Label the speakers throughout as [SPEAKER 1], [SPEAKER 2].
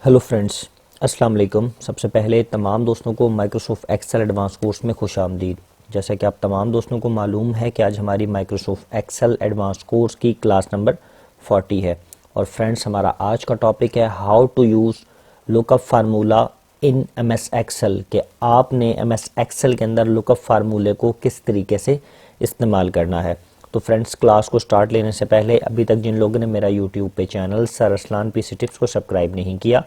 [SPEAKER 1] Hello friends, अस्सलाम वालेकुम। सबसे पहले तमाम दोस्तों को माइक्रोसॉफ्ट एक्सेल एडवांस कोर्स में खुशामदीद। जैसा कि आप तमाम दोस्तों को मालूम है कि आज हमारी माइक्रोसॉफ्ट एक्सेल एडवांस कोर्स की क्लास नंबर 40 है। और फ्रेंड्स, हमारा आज का टॉपिक है how to use lookup formula in MS Excel. के आपने एमएस एक्सेल के अंदर लुकअप फार्मूले को किस तरीके से इस्तेमाल करना है। तो फ्रेंड्स, क्लास को स्टार्ट लेने से पहले अभी तक जिन लोगों ने मेरा यूट्यूब पे channel sir Aslan PC tips को सब्सक्राइब नहीं किया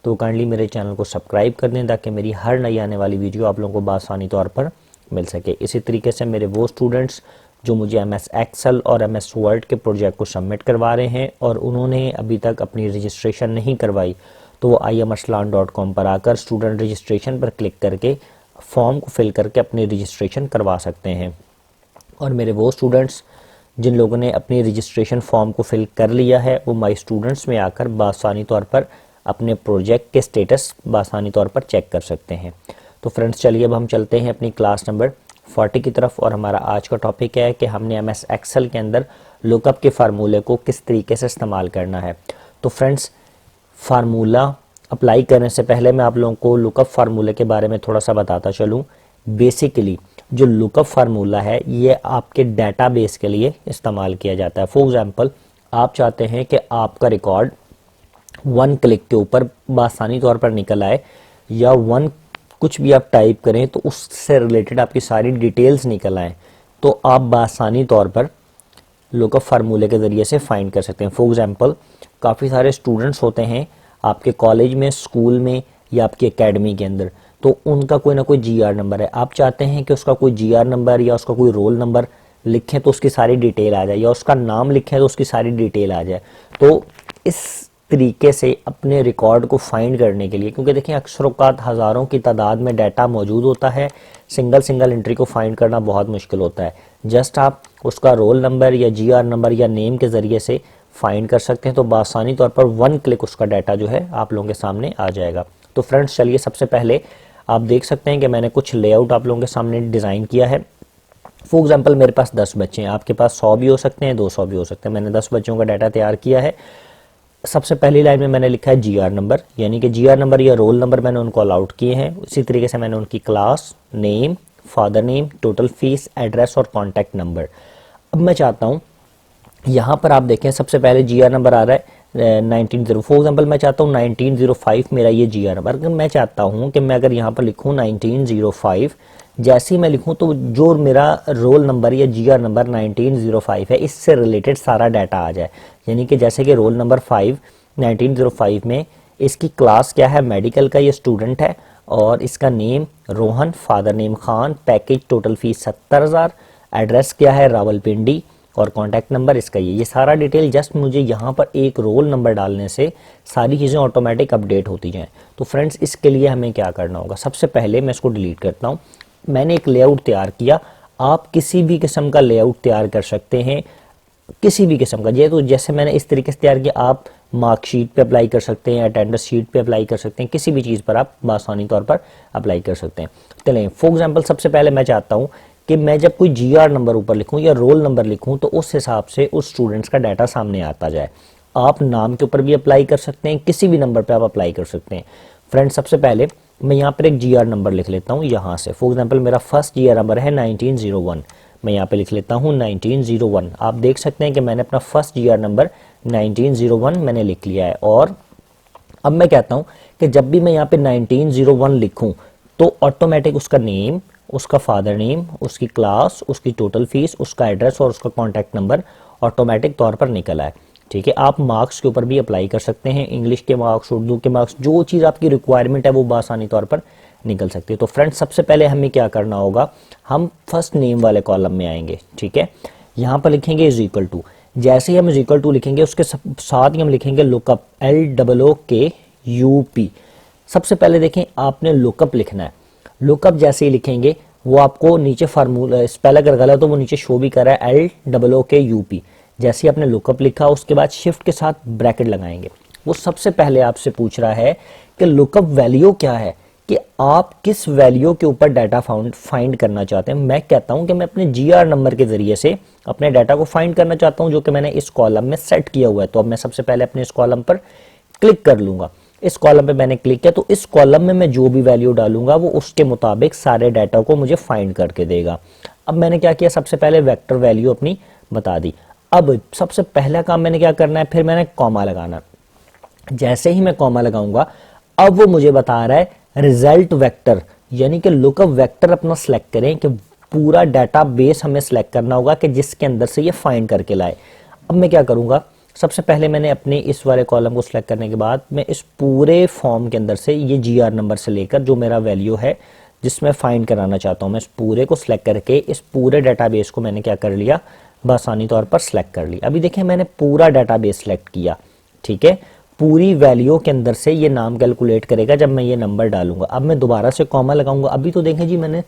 [SPEAKER 1] तो काइंडली मेरे चैनल को सब्सक्राइब कर दें ताकि मेरी हर नई आने वाली वीडियो आप लोगों को बआसानी तौर पर मिल सके। इसी तरीके से मेरे वो स्टूडेंट्स जो मुझे एमएस एक्सेल और एमएस वर्ड के प्रोजेक्ट को सबमिट करवा रहे हैं और उन्होंने अभी तक अपनी रजिस्ट्रेशन नहीं करवाई, तो वो iarslan.com पर आकर स्टूडेंट रजिस्ट्रेशन पर क्लिक करके फॉर्म को फिल करके अपनी रजिस्ट्रेशन करवा सकते हैं। और मेरे वो स्टूडेंट्स जिन लोगों ने अपनी रजिस्ट्रेशन फॉर्म को फिल कर लिया है वो माई स्टूडेंट्स में आकर बआसानी तौर पर अपने प्रोजेक्ट के स्टेटस बआसानी तौर पर चेक कर सकते हैं। तो फ्रेंड्स, चलिए अब हम चलते हैं अपनी क्लास नंबर 40 की तरफ। और हमारा आज का टॉपिक है कि हमने एमएस एक्सेल के अंदर लुकअप के फार्मूले को किस तरीके से इस्तेमाल करना है। तो फ्रेंड्स, फार्मूला अप्लाई करने से पहले मैं आप लोगों को लुकअप फार्मूले के बारे में थोड़ा सा बताता चलूँ। बेसिकली जो लुकअप फार्मूला है ये आपके डेटाबेस के लिए इस्तेमाल किया जाता है। फॉर एग्जांपल, आप चाहते हैं कि आपका रिकॉर्ड वन क्लिक के ऊपर बआसानी तौर पर निकल आए, या कुछ भी आप टाइप करें तो उससे रिलेटेड आपकी सारी डिटेल्स निकल आए, तो आप बआसानी तौर पर लुकअप फार्मूले के ज़रिए से फाइंड कर सकते हैं। फॉर एग्जांपल, काफ़ी सारे स्टूडेंट्स होते हैं आपके कॉलेज में, स्कूल में या आपकी एकेडमी के अंदर, तो उनका कोई ना कोई जीआर नंबर है। आप चाहते हैं कि उसका कोई जीआर नंबर या उसका कोई रोल नंबर लिखें तो उसकी सारी डिटेल आ जाए, या उसका नाम लिखें तो उसकी सारी डिटेल आ जाए। तो इस तरीके से अपने रिकॉर्ड को फाइंड करने के लिए, क्योंकि देखें अक्सर औक़ात हज़ारों की तादाद में डाटा मौजूद होता है, सिंगल एंट्री को फाइंड करना बहुत मुश्किल होता है। जस्ट आप उसका रोल नंबर या जीआर नंबर या नेम के ज़रिए से फाइंड कर सकते हैं, तो बआसानी तौर पर वन क्लिक उसका डाटा जो है आप लोगों के सामने आ जाएगा। तो फ्रेंड्स, चलिए सबसे पहले आप देख सकते हैं कि मैंने कुछ लेआउट आप लोगों के सामने डिज़ाइन किया है। फॉर एग्जांपल, मेरे पास 10 बच्चे हैं, आपके पास 100 भी हो सकते हैं, 200 भी हो सकते हैं। मैंने 10 बच्चों का डाटा तैयार किया है। सबसे पहली लाइन में मैंने लिखा है जीआर नंबर, यानी कि जीआर नंबर या रोल नंबर मैंने उनको अलाउट किए हैं। इसी तरीके से मैंने उनकी class name, father name, total fees, address और कॉन्टैक्ट नंबर। अब मैं चाहता हूँ यहाँ पर आप देखें, सबसे पहले जीआर नंबर आ रहा है 1905। फॉर एग्जांपल, मैं चाहता हूँ 1905 मेरा ये जीआर नंबर। अगर मैं चाहता हूँ कि मैं अगर यहाँ पर लिखूँ 1905, जैसे ही मैं लिखूँ तो जो मेरा रोल नंबर या जीआर नंबर 1905 है इससे रिलेटेड सारा डाटा आ जाए। यानी कि जैसे कि रोल नंबर 5 1905 में इसकी क्लास क्या है, मेडिकल का, ये स्टूडेंट है, और इसका name Rohan, father name Khan, package total fees 70,000, address क्या है रावलपिंडी, और कॉन्टैक्ट नंबर इसका ये सारा डिटेल जस्ट मुझे यहाँ पर एक रोल नंबर डालने से सारी चीज़ें ऑटोमेटिक अपडेट होती जाएँ। तो फ्रेंड्स, इसके लिए हमें क्या करना होगा, सबसे पहले मैं इसको डिलीट करता हूँ। मैंने एक लेआउट तैयार किया, आप किसी भी किस्म का लेआउट तैयार कर सकते हैं, किसी भी किस्म का। ये तो जैसे मैंने इस तरीके से तैयार किया, आप मार्कशीट पे अप्लाई कर सकते हैं, अटेंडेंस शीट पे अप्लाई कर सकते हैं, किसी भी चीज़ पर आप आसानी तौर पर अप्लाई कर सकते हैं। चलें, फॉर एग्जांपल, सबसे पहले मैं चाहता हूँ कि मैं जब कोई जीआर नंबर ऊपर लिखूँ या रोल नंबर लिखूँ तो उस हिसाब से उस स्टूडेंट्स का डाटा सामने आता जाए। आप नाम के ऊपर भी अप्लाई कर सकते हैं, किसी भी नंबर पर आप अप्लाई कर सकते हैं। फ्रेंड्स, सबसे पहले मैं यहाँ पर एक जीआर नंबर लिख लेता हूँ यहाँ से। फॉर एग्जांपल, मेरा फर्स्ट जीआर नंबर है 1901। मैं यहाँ पे लिख लेता हूँ 1901। आप देख सकते हैं कि मैंने अपना फर्स्ट जीआर नंबर 1901 मैंने लिख लिया है। और अब मैं कहता हूँ कि जब भी मैं यहाँ पे 1901 लिखूँ तो ऑटोमेटिक उसका नेम, उसका फादर नेम, उसकी क्लास, उसकी टोटल फीस, उसका एड्रेस और उसका कॉन्टैक्ट नंबर ऑटोमेटिक तौर पर निकल आए। ठीक है, आप मार्क्स के ऊपर भी अप्लाई कर सकते हैं, इंग्लिश के मार्क्स, उर्दू के मार्क्स, जो चीज़ आपकी रिक्वायरमेंट है वो बआसानी तौर पर निकल सकती है। तो फ्रेंड्स, सबसे पहले हमें क्या करना होगा, हम फर्स्ट नेम वाले कॉलम में आएंगे। ठीक है, यहाँ पर लिखेंगे इज इक्वल टू। जैसे ही हम इज इक्वल टू लिखेंगे उसके साथ ही हम लिखेंगे लुकअप, LOOKUP। सबसे पहले देखें, आपने लुकअप लिखना है। लुकअप जैसे ही लिखेंगे वो आपको नीचे फार्मूला, स्पेल अगर गलत तो वो नीचे शो भी कर रहा है LOOKUP। जैसे ही आपने लुकअप लिखा उसके बाद शिफ्ट के साथ ब्रैकेट लगाएंगे। वो सबसे पहले आपसे पूछ रहा है कि लुकअप वैल्यू क्या है, कि आप किस वैल्यू के ऊपर डाटा फाइंड करना चाहते हैं। मैं कहता हूं कि मैं अपने जीआर नंबर के जरिए से अपने डाटा को फाइंड करना चाहता हूं, जो कि मैंने इस कॉलम में सेट किया हुआ है। तो अब मैं सबसे पहले अपने इस कॉलम पर क्लिक कर लूंगा। इस कॉलम पे मैंने क्लिक किया, तो इस कॉलम में मैं जो भी वैल्यू डालूंगा वो उसके मुताबिक सारे डाटा को मुझे फाइंड करके देगा। अब मैंने क्या किया, सबसे पहले वेक्टर वैल्यू अपनी बता दी। अब सबसे पहला काम मैंने क्या करना है, फिर मैंने कॉमा लगाना। जैसे ही मैं कॉमा लगाऊंगा अब वो मुझे बता रहा है रिजल्ट वेक्टर, यानी कि लुकअप वेक्टर अपना सिलेक्ट करें कि पूरा डाटा बेस हमें सिलेक्ट करना होगा कि जिसके अंदर से ये फाइंड करके लाए। अब मैं क्या करूंगा, सबसे पहले मैंने अपने इस वाले कॉलम को सिलेक्ट करने के बाद मैं इस पूरे फॉर्म के अंदर से ये जीआर नंबर से लेकर जो मेरा वैल्यू है जिसमें फाइंड कराना चाहता हूं, मैं इस पूरे को सिलेक्ट करके इस पूरे डाटाबेस को मैंने क्या कर लिया, बआसानी तौर पर सिलेक्ट कर लिया। अभी देखिए मैंने पूरा डाटाबेस सिलेक्ट किया, ठीक है। पूरी वैल्यू के अंदर से ये नाम कैलकुलेट करेगा जब मैं ये नंबर डालूंगा। अब मैं दोबारा से कॉमा लगाऊंगा। अभी तो देखें जी मैंने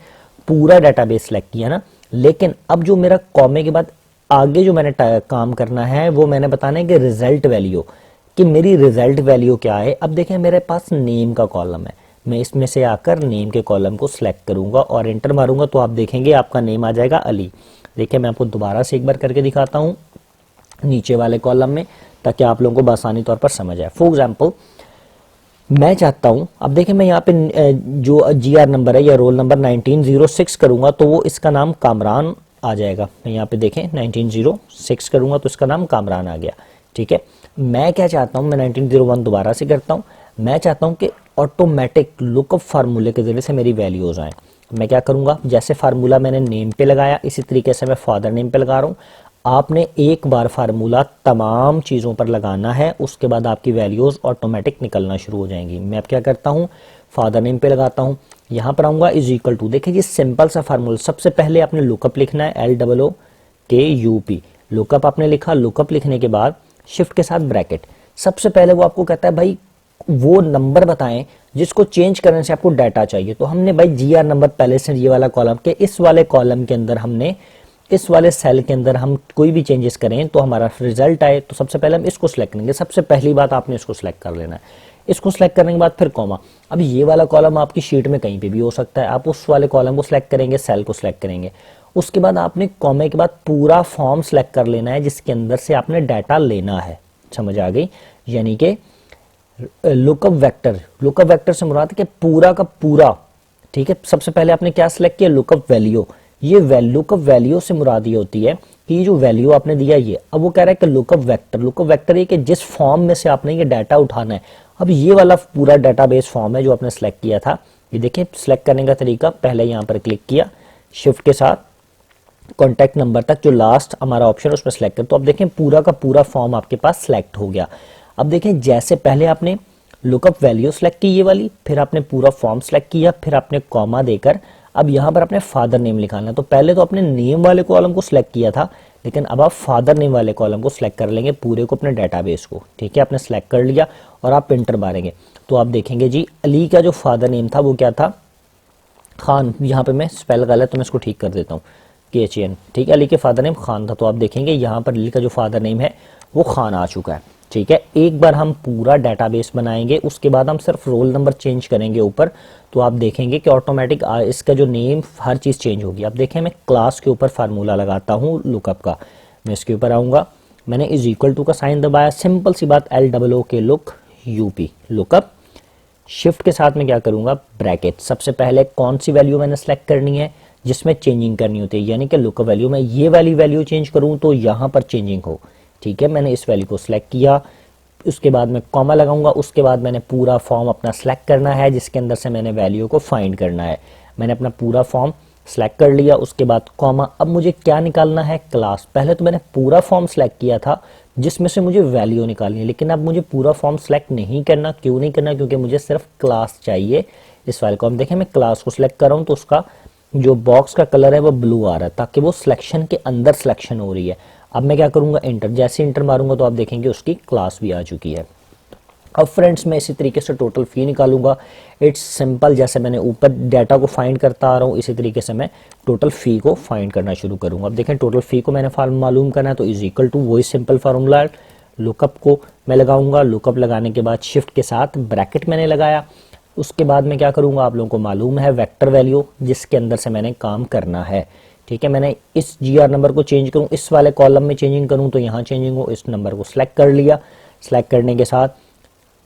[SPEAKER 1] पूरा डाटाबेस सिलेक्ट किया ना, लेकिन अब जो मेरा कॉमे के बाद आगे जो मैंने काम करना है वो मैंने बताना है कि रिजल्ट वैल्यू, कि मेरी रिजल्ट वैल्यू क्या है। अब देखें मेरे पास नेम का कॉलम है, मैं इसमें से आकर नेम के कॉलम को सिलेक्ट करूंगा और एंटर मारूंगा तो आप देखेंगे आपका नेम आ जाएगा अली। देखिए मैं आपको दोबारा से एक बार करके दिखाता हूं नीचे वाले कॉलम में, ताकि आप लोगों को बआसानी तौर पर समझ आए। फॉर एग्जाम्पल मैं चाहता हूं, अब देखें मैं यहाँ पे जो जीआर नंबर है या रोल नंबर 1906 करूंगा तो वो इसका नाम कामरान आ जाएगा। मैं यहाँ पे देखें 1906 करूंगा तो इसका नाम कामरान आ गया, ठीक है। मैं क्या चाहता हूं, मैं 1901 दोबारा से करता हूं। मैं चाहता हूं कि ऑटोमेटिक लुकअप फार्मूले के जरिए से मेरी वैल्यूज आए। मैं क्या करूंगा, जैसे फार्मूला मैंने नेम पे लगाया इसी तरीके से मैं फादर नेम पे लगा रहा हूँ। आपने एक बार फार्मूला तमाम चीज़ों पर लगाना है, उसके बाद आपकी वैल्यूज ऑटोमेटिक निकलना शुरू हो जाएंगी। मैं अब क्या करता हूँ, फादर नेम पे लगाता हूँ, यहाँ पर आऊँगा इज इक्वल टू। देखिए ये सिंपल सा फार्मूला, सबसे पहले आपने लुकअप लिखना है, LOOKUP। लुकअप आपने लिखा, लुकअप लिखने के बाद शिफ्ट के साथ ब्रैकेट। सबसे पहले वो आपको कहता है भाई वो नंबर बताएं जिसको चेंज करने से आपको डाटा चाहिए। तो हमने भाई जीआर नंबर पहले से ये वाला कॉलम के इस वाले कॉलम के अंदर हमने इस वाले सेल के अंदर हम कोई भी चेंजेस करें तो हमारा रिजल्ट आए, तो सबसे पहले हम इसको सिलेक्ट करेंगे। सबसे पहली बात आपने इसको सिलेक्ट कर लेना है। इसको सिलेक्ट करने के बाद फिर कॉमा। अब ये वाला कॉलम आपकी शीट में कहीं पे भी हो सकता है, आप उस वाले कॉलम को सिलेक्ट करेंगे, सेल को सिलेक्ट करेंगे। उसके बाद आपने कॉमे के बाद पूरा फॉर्म सिलेक्ट कर लेना है जिसके अंदर से आपने डाटा लेना है। समझ आ गई, यानी कि लुकअप वेक्टर, लुकअप वेक्टर से मुराद कि पूरा का पूरा, ठीक है। सबसे पहले आपने क्या सिलेक्ट किया, लुकअप वैल्यू। ये लुकअप वैल्यू से मुराद ये होती है कि ये जो वैल्यू आपने दिया ये, अब वो कह रहा है कि लुकअप वेक्टर, लुकअप वेक्टर ये कि जिस फॉर्म में से आपने ये डाटा उठाना है। अब ये वाला पूरा डाटाबेस फॉर्म है जो आपने सेलेक्ट किया था, ये देखिए सिलेक्ट करने का तरीका, पहले यहाँ पर क्लिक किया, शिफ्ट के साथ कॉन्टैक्ट नंबर तक जो लास्ट हमारा ऑप्शन है उसमें सेलेक्ट कर, तो अब देखें पूरा का पूरा फॉर्म आपके पास सिलेक्ट हो गया। अब देखें जैसे पहले आपने लुकअप वैल्यू सेलेक्ट की ये वाली, फिर आपने पूरा फॉर्म सेलेक्ट किया, फिर आपने कॉमा देकर अब यहाँ पर अपने फादर नेम लिखाना है। तो पहले तो आपने नेम वाले कॉलम को सिलेक्ट किया था, लेकिन अब आप फादर नेम वाले कॉलम को सिलेक्ट कर लेंगे, पूरे को अपने डाटाबेस को, ठीक है। आपने सिलेक्ट कर लिया और आप एंटर मारेंगे तो आप देखेंगे जी अली का जो फादर नेम था वो क्या था, खान। यहाँ पे मैं स्पेल गलत तो मैं इसको ठीक कर देता हूँ, KHAN, ठीक है। अली के फादर नेम खान था, तो आप देखेंगे यहाँ पर अली का जो फादर नेम है वो खान आ चुका है, ठीक है। एक बार हम पूरा डाटाबेस बनाएंगे, उसके बाद हम सिर्फ रोल नंबर चेंज करेंगे ऊपर, तो आप देखेंगे कि ऑटोमेटिक इसका जो नेम हर चीज़ चेंज होगी। अब देखें मैं क्लास के ऊपर फार्मूला लगाता हूँ लुकअप का, मैं इसके ऊपर आऊँगा, मैंने इज इक्वल टू का साइन दबाया, सिंपल सी बात, LOOK LOOKUP लुकअप। शिफ्ट के साथ में क्या करूँगा, ब्रैकेट। सबसे पहले कौन सी वैल्यू मैंने सेलेक्ट करनी है जिसमें चेंजिंग करनी होती है, यानी कि लुकअप वैल्यू में ये वाली वैल्यू चेंज करूँ तो यहाँ पर चेंजिंग हो, ठीक है। मैंने इस वैल्यू को सिलेक्ट किया, उसके बाद मैं कॉमा लगाऊंगा, उसके बाद मैंने पूरा फॉर्म अपना सेलेक्ट करना है जिसके अंदर से मैंने वैल्यू को फाइंड करना है। मैंने अपना पूरा फॉर्म सेलेक्ट कर लिया, उसके बाद कॉमा। अब मुझे क्या निकालना है, क्लास। पहले तो मैंने पूरा फॉर्म सेलेक्ट किया था जिसमें से मुझे वैल्यू निकालनी है, लेकिन अब मुझे पूरा फॉर्म सेलेक्ट नहीं करना। क्यों नहीं करना, क्योंकि मुझे सिर्फ क्लास चाहिए इस फाइल को। हम देखें मैं क्लास को सिलेक्ट कर रहा हूँ तो उसका जो बॉक्स का कलर है वो ब्लू आ रहा है, ताकि वो सिलेक्शन के अंदर सिलेक्शन हो रही है। अब मैं क्या करूंगा, एंटर। जैसे एंटर मारूंगा तो आप देखेंगे उसकी क्लास भी आ चुकी है। अब फ्रेंड्स मैं इसी तरीके से टोटल फी निकालूंगा। इट्स सिंपल, जैसे मैंने ऊपर डाटा को फाइंड करता आ रहा हूँ इसी तरीके से मैं टोटल फी को फाइंड करना शुरू करूंगा। अब देखें टोटल फी को मैंने फार्म मालूम करना है तो इज इक्वल टू वही सिंपल फार्मूला, लुकअप को मैं लगाऊंगा। लुकअप लगाने के बाद शिफ्ट के साथ ब्रैकेट मैंने लगाया, उसके बाद मैं क्या करूंगा, आप लोगों को मालूम है वेक्टर वैल्यू जिसके अंदर से मैंने काम करना है, ठीक है। मैंने इस जीआर नंबर को चेंज करूं, इस वाले कॉलम में चेंजिंग करूं तो यहाँ चेंजिंग हो, इस नंबर को सिलेक्ट कर लिया। सिलेक्ट करने के साथ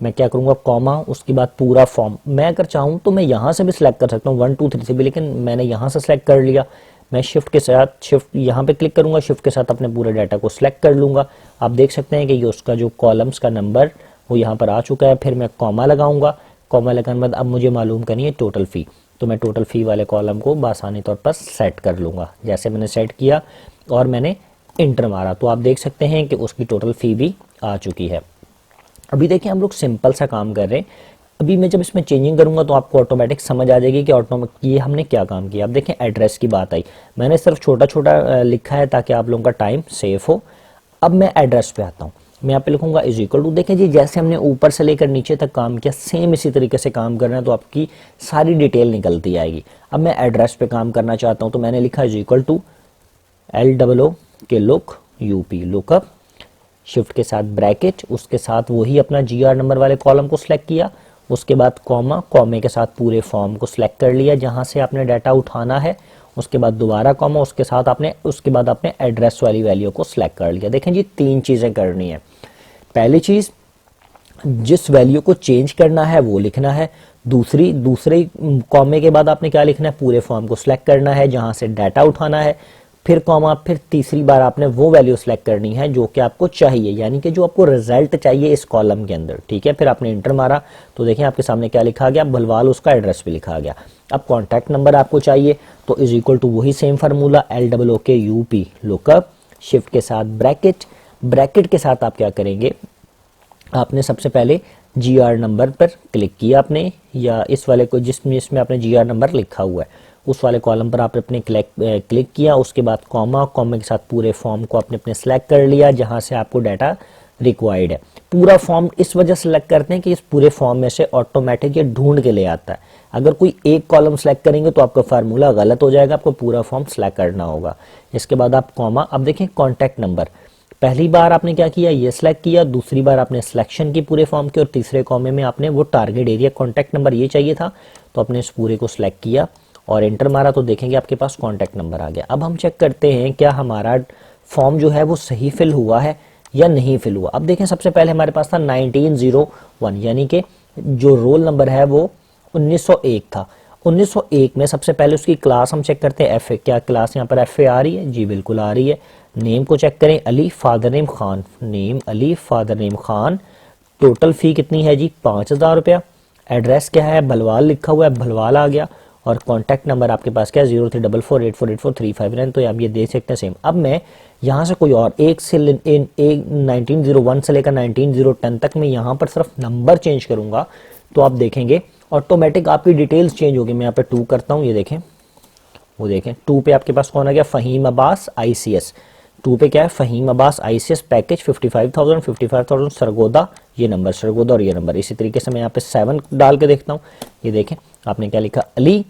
[SPEAKER 1] मैं क्या करूंगा, कॉमा, उसके बाद पूरा फॉर्म। मैं अगर चाहूँ तो मैं यहाँ से भी सिलेक्ट कर सकता हूँ 1 2 3 से भी, लेकिन मैंने यहाँ से सिलेक्ट कर लिया। मैं शिफ्ट के साथ, शिफ्ट यहाँ पे क्लिक करूंगा, शिफ्ट के साथ अपने पूरे डाटा को सिलेक्ट कर लूंगा। आप देख सकते हैं कि ये उसका जो कॉलम्स का नंबर वो यहाँ पर आ चुका है। फिर मैं कॉमा लगाऊंगा, कॉमा लगाने के बाद अब मुझे मालूम करनी है टोटल फ़ी, तो मैं टोटल फ़ी वाले कॉलम को बआसानी तौर पर सेट कर लूँगा। जैसे मैंने सेट किया और मैंने इंटर मारा तो आप देख सकते हैं कि उसकी टोटल फ़ी भी आ चुकी है। अभी देखिए हम लोग सिंपल सा काम कर रहे हैं। अभी मैं जब इसमें चेंजिंग करूंगा तो आपको ऑटोमेटिक समझ आ जाएगी कि ऑटोमेटिक ये हमने क्या काम किया। अब देखें एड्रेस की बात आई, मैंने सिर्फ छोटा छोटा लिखा है ताकि आप लोगों का टाइम सेफ हो। अब मैं एड्रेस पे आता हूँ, मैं यहाँ पे लिखूंगा इज इक्वल टू। देखें जी जैसे हमने ऊपर से लेकर नीचे तक काम किया सेम इसी तरीके से काम करना है तो आपकी सारी डिटेल निकलती आएगी। अब मैं एड्रेस पे काम करना चाहता हूँ तो मैंने लिखा इज इक्वल टू LOO के लुक यूपी, लुकअप, शिफ्ट के साथ ब्रैकेट, उसके साथ वही अपना GR नंबर वाले कॉलम को सिलेक्ट किया, उसके बाद कॉमा, कॉमे के साथ पूरे फॉर्म को सिलेक्ट कर लिया जहां से आपने डाटा उठाना है, उसके बाद दोबारा कॉमा, उसके साथ आपने उसके बाद आपने एड्रेस वाली वैल्यू को सिलेक्ट कर लिया। देखें जी 3 चीज़ें करनी है। पहली चीज़, जिस वैल्यू को चेंज करना है वो लिखना है। दूसरे कॉमे के बाद आपने क्या लिखना है, पूरे फॉर्म को सिलेक्ट करना है जहां से डाटा उठाना है, फिर कॉमा, फिर तीसरी बार आपने वो वैल्यू सिलेक्ट करनी है जो कि आपको चाहिए, यानी कि जो आपको रिजल्ट चाहिए इस कॉलम के अंदर। ठीक है, फिर आपने इंटर मारा तो देखें आपके सामने क्या लिखा गया, भलवाल उसका एड्रेस भी लिखा गया। अब कॉन्टैक्ट नंबर आपको चाहिए तो इज इक्वल टू वही सेम फार्मूला LOO के यूपी, लुकअप, शिफ्ट के साथ ब्रैकेट, ब्रैकेट के साथ आप क्या करेंगे, आपने सबसे पहले GR नंबर पर क्लिक किया आपने, या इस वाले को जिसमें आपने GR नंबर लिखा हुआ है उस वाले कॉलम पर आपने क्लिक किया, उसके बाद कॉमा, कॉमा के साथ पूरे फॉर्म को आपने अपने सेलेक्ट कर लिया जहां से आपको डाटा रिक्वायर्ड है। पूरा फॉर्म इस वजह से सेलेक्ट करते हैं कि इस पूरे फॉर्म में से ऑटोमेटिक ये ढूंढ के ले आता है। अगर कोई एक कॉलम सेलेक्ट करेंगे तो आपका फार्मूला गलत हो जाएगा, आपको पूरा फॉर्म सेलेक्ट करना होगा। इसके बाद आप कॉमा, अब देखें कॉन्टैक्ट नंबर, पहली बार आपने क्या किया, ये सिलेक्ट किया, दूसरी बार आपने सिलेक्शन की पूरे फॉर्म की, और तीसरे कॉमे में आपने वो टारगेट एरिया कॉन्टैक्ट नंबर ये चाहिए था तो आपने इस पूरे को सिलेक्ट किया और एंटर मारा तो देखेंगे आपके पास कॉन्टैक्ट नंबर आ गया। अब हम चेक करते हैं क्या हमारा फॉर्म जो है वो सही फिल हुआ है या नहीं फिल हुआ। अब देखें सबसे पहले हमारे पास था 1901, यानी कि जो रोल नंबर है वो 1901 था। 1901 में सबसे पहले उसकी क्लास हम चेक करते हैं FA, क्या क्लास यहाँ पर FA आ रही है, जी बिल्कुल आ रही है। नेम को चेक करें, Ali father name Khan, name Ali father name Khan. Total fee कितनी है जी, 5000 रुपया। एड्रेस क्या है, भलवाल लिखा हुआ है, भलवाल आ गया। और कॉन्टैक्ट नंबर आपके पास क्या है, 0344848439, तो आप ये देख सकते हैं सेम। अब मैं यहाँ से कोई और एक से 1901 से लेकर 1910 तक मैं यहाँ पर सिर्फ नंबर चेंज करूंगा तो आप देखेंगे ऑटोमेटिक आपकी डिटेल्स चेंज होगी। मैं यहाँ पे 2 करता हूँ, ये देखें, वो देखें 2 पे आपके पास कौन आ गया, फ़हीम अब्बास ICS। 2 पे क्या है, फ़हीम अब्बास ICS पैकेज 55,000 सरगोदा, ये नंबर सरगोदा और ये नंबर। इसी तरीके से मैं यहाँ पे 7 डाल के देखता हूँ, ये देखें आपने क्या लिखा, अली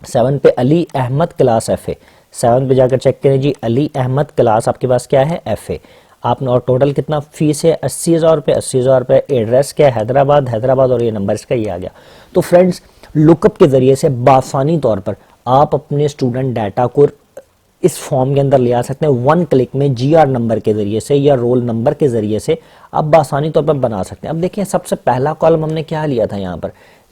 [SPEAKER 1] 7 पे अली अहमद क्लास FA। 7 पे जाकर चेक करें जी, अली अहमद क्लास आपके पास क्या है, FA। आपने और टोटल कितना फीस है, 80,000 रुपये, 80,000 रुपये। एड्रेस क्या है, हैदराबाद, हैदराबाद, और ये नंबर इसका ये आ गया। तो फ्रेंड्स लुकअप के जरिए से बासानी तौर पर आप अपने स्टूडेंट डाटा को इस फॉर्म के अंदर ले आ सकते हैं। 1 क्लिक में GR नंबर के जरिए से या रोल नंबर के जरिए से आप बासानी तौर पर बना सकते हैं। अब देखिए सबसे पहला कॉलम हमने क्या लिया था,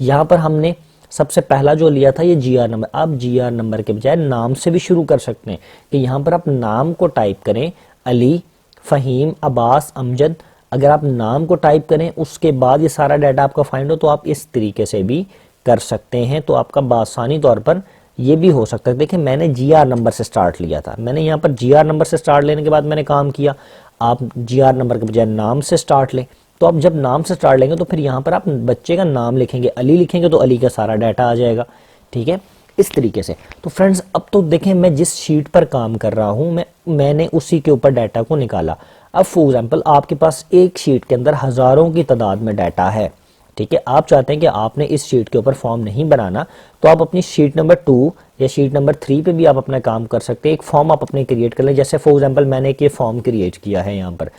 [SPEAKER 1] यहाँ पर हमने सबसे पहला जो लिया था ये GR नंबर। आप GR नंबर के बजाय नाम से भी शुरू कर सकते हैं कि यहाँ पर आप नाम को टाइप करें, अली, फ़हीम, अब्बास, अमजद। अगर आप नाम को टाइप करें उसके बाद ये सारा डाटा आपका फाइंड हो तो आप इस तरीके से भी कर सकते हैं, तो आपका बासानी तौर पर ये भी हो सकता है। देखिए मैंने GR नंबर से स्टार्ट लिया था, मैंने यहाँ पर GR नंबर से स्टार्ट लेने के बाद मैंने काम किया। आप GR नंबर के बजाय नाम से स्टार्ट लें, तो आप जब नाम से स्टार्ट लेंगे तो फिर यहाँ पर आप बच्चे का नाम लिखेंगे, अली लिखेंगे तो अली का सारा डाटा आ जाएगा। ठीक है, इस तरीके से। तो फ्रेंड्स अब तो देखें मैं जिस शीट पर काम कर रहा हूँ मैंने उसी के ऊपर डाटा को निकाला। अब फॉर एग्जांपल आपके पास एक शीट के अंदर हजारों की तादाद में डाटा है, ठीक है, आप चाहते हैं कि आपने इस शीट के ऊपर फॉर्म नहीं बनाना तो आप अपनी शीट नंबर 2 या शीट नंबर 3 पे भी आप अपना काम कर सकते हैं। एक फॉर्म आप अपने क्रिएट कर लें, जैसे फॉर एग्जांपल मैंने एक ये फॉर्म क्रिएट किया है। यहाँ पर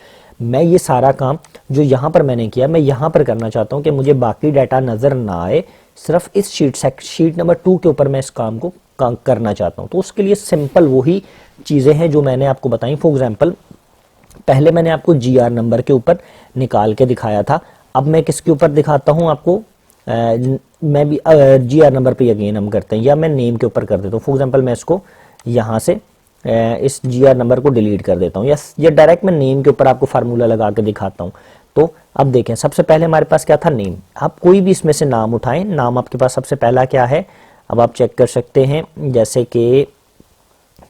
[SPEAKER 1] मैं ये सारा काम जो यहाँ पर मैंने किया मैं यहाँ पर करना चाहता हूँ कि मुझे बाकी डाटा नजर ना आए, सिर्फ इस शीट नंबर 2 के ऊपर मैं इस काम को करना चाहता हूँ। तो उसके लिए सिंपल वही चीजें हैं जो मैंने आपको बताई। फॉर एग्जाम्पल पहले मैंने आपको GR नंबर के ऊपर निकाल के दिखाया था, अब मैं किसके ऊपर दिखाता हूँ आपको, मैं भी GR नंबर पे अगेन हम करते हैं, या मैं नेम के ऊपर कर देता हूँ। फॉर एग्जांपल मैं इसको यहाँ से इस GR नंबर को डिलीट कर देता हूँ, या डायरेक्ट मैं नेम के ऊपर आपको फार्मूला लगा के दिखाता हूँ। तो अब देखें, सबसे पहले हमारे पास क्या था, नेम। आप कोई भी इसमें से नाम उठाएं, नाम आपके पास सबसे पहला क्या है, अब आप चेक कर सकते हैं, जैसे कि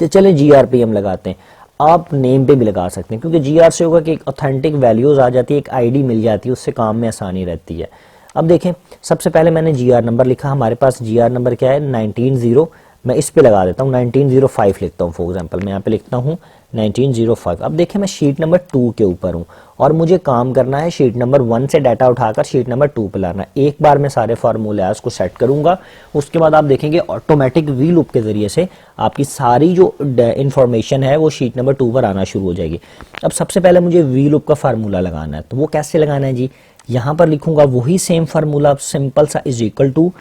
[SPEAKER 1] तो चले GR पे हम लगाते हैं, आप नेम पे भी लगा सकते हैं, क्योंकि GR से होगा कि एक ऑथेंटिक वैल्यूज आ जाती है, एक ID मिल जाती है, उससे काम में आसानी रहती है। अब देखें, सबसे पहले मैंने GR नंबर लिखा, हमारे पास GR नंबर क्या है 190, मैं इस पे लगा देता हूँ 1905 लिखता हूँ। फॉर एग्जांपल मैं यहाँ पे लिखता हूँ 1905। अब देखें, मैं शीट नंबर 2 के ऊपर हूँ और मुझे काम करना है शीट नंबर 1 से डाटा उठाकर शीट नंबर 2 पे लाना। एक बार मैं सारे फार्मूले को सेट करूंगा, उसके बाद आप देखेंगे ऑटोमेटिक वी लूप के जरिए से आपकी सारी जो इंफॉर्मेशन है वो शीट नंबर 2 पर आना शुरू हो जाएगी। अब सबसे पहले मुझे वी लूप का फार्मूला लगाना है, तो वो कैसे लगाना है जी, यहाँ पर लिखूंगा वही सेम फार्मूला, सिंपल सा, इज इक्वल टू,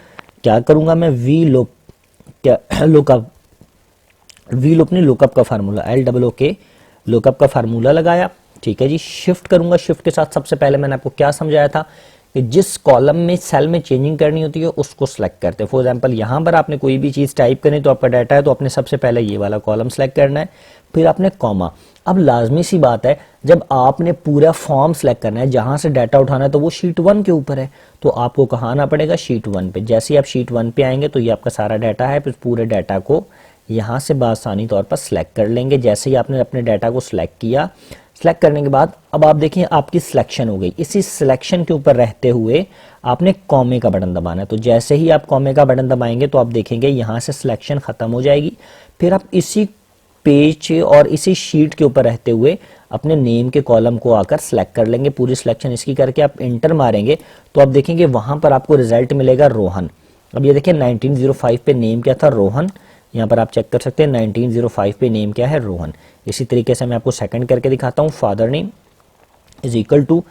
[SPEAKER 1] क्या करूंगा मैं, वी लूप, क्या लुकअप, वी लूप नहीं लुकअप का फार्मूला, LOOK लुकअप का फार्मूला लगाया। ठीक है जी, शिफ्ट करूंगा, शिफ्ट के साथ सबसे पहले मैंने आपको क्या समझाया था कि जिस कॉलम में सेल में चेंजिंग करनी होती है उसको सिलेक्ट करते हैं। फॉर एग्जांपल यहाँ पर आपने कोई भी चीज टाइप करनी तो आपका डाटा है, तो आपने सबसे पहले ये वाला कॉलम सेलेक्ट करना है, फिर आपने कॉमा। अब लाजमी सी बात है, जब आपने पूरा फॉर्म सेलेक्ट करना है, जहां से डाटा उठाना है, तो वो शीट 1 के ऊपर है, तो आपको कहाँ आना पड़ेगा, शीट 1 पे। जैसे ही आप शीट 1 पे आएंगे तो ये आपका सारा डाटा है, फिर पूरे डाटा को यहाँ से बासानी तौर पर सिलेक्ट कर लेंगे। जैसे ही आपने अपने डाटा को सिलेक्ट किया, सिलेक्ट करने के बाद अब आप देखिए आपकी सिलेक्शन हो गई। इसी सिलेक्शन के ऊपर रहते हुए आपने कॉमे का बटन दबाना है, तो जैसे ही आप कॉमे का बटन दबाएंगे तो आप देखेंगे यहाँ से सिलेक्शन खत्म हो जाएगी। फिर आप इसी पेज और इसी शीट के ऊपर रहते हुए अपने नेम के कॉलम को आकर सिलेक्ट कर लेंगे। पूरी सिलेक्शन इसकी करके आप इंटर मारेंगे तो आप देखेंगे वहां पर आपको रिजल्ट मिलेगा रोहन। अब ये देखिए 1905 पे नेम क्या था, रोहन। यहाँ पर आप चेक कर सकते हैं 1905 पे नेम क्या है, रोहन। इसी तरीके से मैं आपको सेकंड करके दिखाता हूँ, father name is equal to,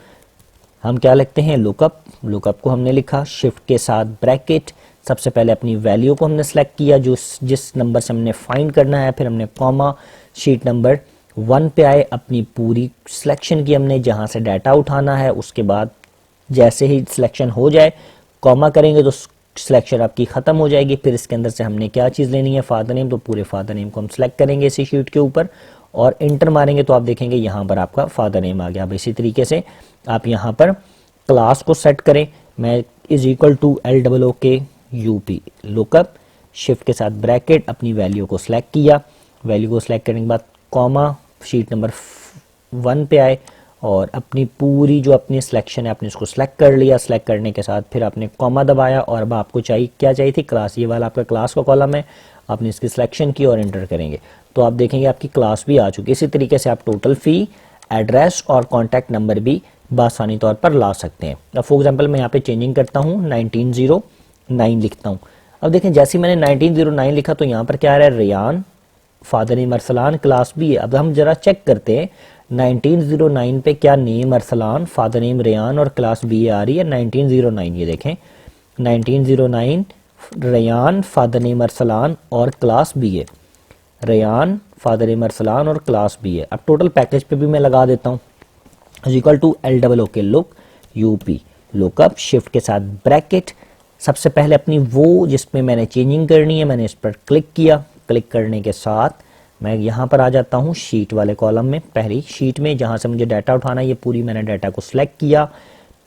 [SPEAKER 1] हम क्या लिखते हैं, लुकअप। लुकअप को हमने लिखा शिफ्ट के साथ ब्रैकेट, सबसे पहले अपनी वैल्यू को हमने सेलेक्ट किया जो जिस नंबर से हमने फाइंड करना है, फिर हमने कॉमा, शीट नंबर 1 पे आए, अपनी पूरी सिलेक्शन की हमने जहां से डाटा उठाना है। उसके बाद जैसे ही सिलेक्शन हो जाए कॉमा करेंगे तो सिलेक्शन आपकी खत्म हो जाएगी। फिर इसके अंदर से हमने क्या चीज लेनी है, फादर नेम, तो पूरे फादर नेम को हम सेलेक्ट करेंगे इसी शीट के ऊपर और इंटर मारेंगे तो आप देखेंगे यहाँ पर आपका फादर नेम आ गया। अब इसी तरीके से आप यहाँ पर क्लास को सेट करें, मैं is equal to LOOK UP lookup, shift के साथ ब्रैकेट, अपनी वैल्यू को सिलेक्ट किया, वैल्यू को सिलेक्ट करने के बाद कॉमा, शीट नंबर 1 पे आए और अपनी पूरी जो अपनी सिलेक्शन है आपने इसको सिलेक्ट कर लिया। सिलेक्ट करने के साथ फिर आपने कॉमा दबाया और अब आपको चाहिए क्या चाहिए थी, क्लास। ये वाला आपका क्लास का कॉलम है, आपने इसकी सिलेक्शन की और एंटर करेंगे तो आप देखेंगे आपकी क्लास भी आ चुकी है। इसी तरीके से आप टोटल फी, एड्रेस और कॉन्टैक्ट नंबर भी बासानी तौर पर ला सकते हैं। अब फॉर एग्जाम्पल मैं यहाँ पे चेंजिंग करता हूँ, 1909 लिखता हूँ। अब देखें जैसे मैंने 1909 लिखा तो यहाँ पर क्या आ रहा है, Rayan, father name Arsalan, class भी है। अब हम जरा चेक करते हैं 1909 पे क्या name Arsalan, father name Rayan और क्लास बी आ रही है 1909। ये देखें 1909 रेयान, फादर नेम अरसलान और क्लास बी है, रेयान, फादर नेम अरसलान और क्लास बी है। अब टोटल पैकेज पे भी मैं लगा देता हूँ, equal to LOOK look UP lookup, shift के साथ ब्रैकेट, सबसे पहले अपनी वो जिसमें मैंने चेंजिंग करनी है मैंने इस पर क्लिक किया। क्लिक करने के साथ मैं यहाँ पर आ जाता हूँ शीट वाले कॉलम में, पहली शीट में जहाँ से मुझे डाटा उठाना है। ये पूरी मैंने डाटा को सिलेक्ट किया,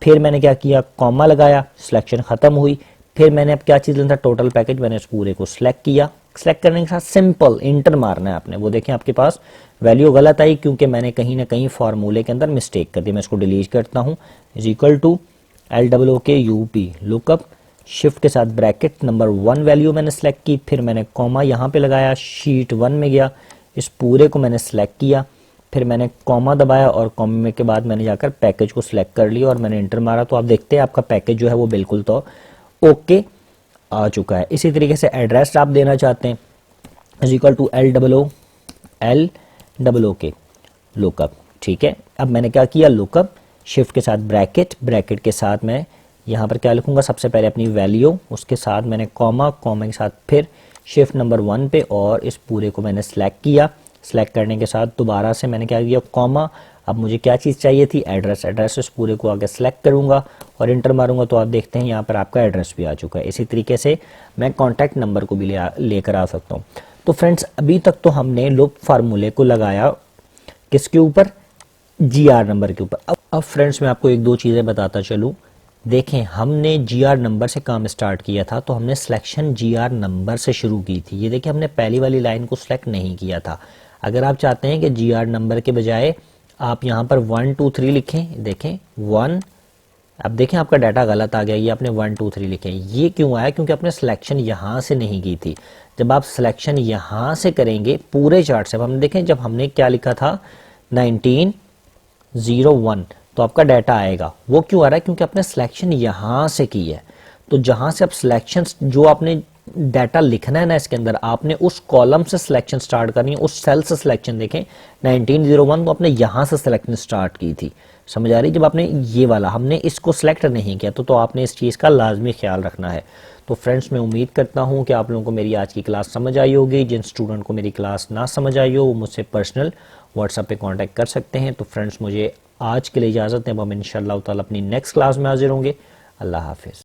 [SPEAKER 1] फिर मैंने क्या किया, कॉमा लगाया, सिलेक्शन खत्म हुई। फिर मैंने अब क्या चीज़ लेना था, टोटल पैकेज, मैंने इस पूरे को सिलेक्ट किया। सिलेक्ट करने के साथ सिंपल इंटर मारना है आपने। वो देखें आपके पास वैल्यू गलत आई क्योंकि मैंने कहीं ना कहीं फार्मूले के अंदर मिस्टेक कर दी। मैं इसको डिलीट करता हूँ, is equal to LOOK UP lookup, shift के साथ ब्रैकेट, नंबर 1 वैल्यू मैंने सेलेक्ट की, फिर मैंने कॉमा यहाँ पे लगाया, शीट 1 में गया, इस पूरे को मैंने सेलेक्ट किया, फिर मैंने कॉमा दबाया और कॉमा के बाद मैंने जाकर पैकेज को सिलेक्ट कर लिया और मैंने इंटर मारा तो आप देखते हैं आपका पैकेज जो है वो बिल्कुल तो ओके आ चुका है। इसी तरीके से एड्रेस आप देना चाहते हैं, is equal to LOOK lookup. ठीक है, अब मैंने क्या किया, लुकअप, शिफ्ट के साथ ब्रैकेट, ब्रैकेट के साथ मैं यहाँ पर क्या लिखूंगा, सबसे पहले अपनी वैल्यू, उसके साथ मैंने कॉमा, कॉमा के साथ फिर शिफ्ट नंबर 1 पे और इस पूरे को मैंने सेलेक्ट किया। सेलेक्ट करने के साथ दोबारा से मैंने क्या किया, कॉमा, अब मुझे क्या चीज़ चाहिए थी, एड्रेस। एड्रेस इस पूरे को आगे सेलेक्ट करूंगा और इंटर मारूंगा तो आप देखते हैं यहाँ पर आपका एड्रेस भी आ चुका है। इसी तरीके से मैं कॉन्टैक्ट नंबर को भी लेकर आ सकता हूँ। तो फ्रेंड्स अभी तक तो हमने लूप फार्मूले को लगाया किसके ऊपर, जीआर नंबर के ऊपर। अब फ्रेंड्स मैं आपको एक दो चीज़ें बताता चलूँ। देखें हमने जीआर नंबर से काम स्टार्ट किया था, तो हमने सिलेक्शन जीआर नंबर से शुरू की थी। ये देखिए हमने पहली वाली लाइन को सिलेक्ट नहीं किया था। अगर आप चाहते हैं कि जीआर नंबर के बजाय आप यहाँ पर 1 2 3 लिखें, देखें 1, अब देखें आपका डाटा गलत आ गया, ये आपने 1 2 3 लिखे। ये क्यों आया, क्योंकि आपने सिलेक्शन यहाँ से नहीं की थी। जब आप सिलेक्शन यहाँ से करेंगे पूरे चार्ट से, अब हमने देखें जब हमने क्या लिखा था 1901, तो आपका डाटा आएगा। वो क्यों आ रहा है, क्योंकि आपने सिलेक्शन यहाँ से की है। तो जहाँ से आप सिलेक्शन जो आपने डाटा लिखना है ना इसके अंदर, आपने उस कॉलम से सिलेक्शन स्टार्ट करनी है, उस सेल से सिलेक्शन। देखें 1901 तो आपने यहाँ से सिलेक्शन स्टार्ट की थी, समझ आ रही। जब आपने ये वाला हमने इसको सिलेक्ट नहीं किया तो आपने इस चीज़ का लाजमी ख्याल रखना है। तो फ्रेंड्स मैं उम्मीद करता हूँ कि आप लोगों को मेरी आज की क्लास समझ आई होगी। जिन स्टूडेंट को मेरी क्लास ना समझ आई हो वो मुझसे पर्सनल व्हाट्सएप पे कांटेक्ट कर सकते हैं। तो फ्रेंड्स मुझे आज के लिए इजाज़त है, अब हम इंशाअल्लाह ताला अपनी नेक्स्ट क्लास में हाजिर होंगे। अल्लाह हाफिज़।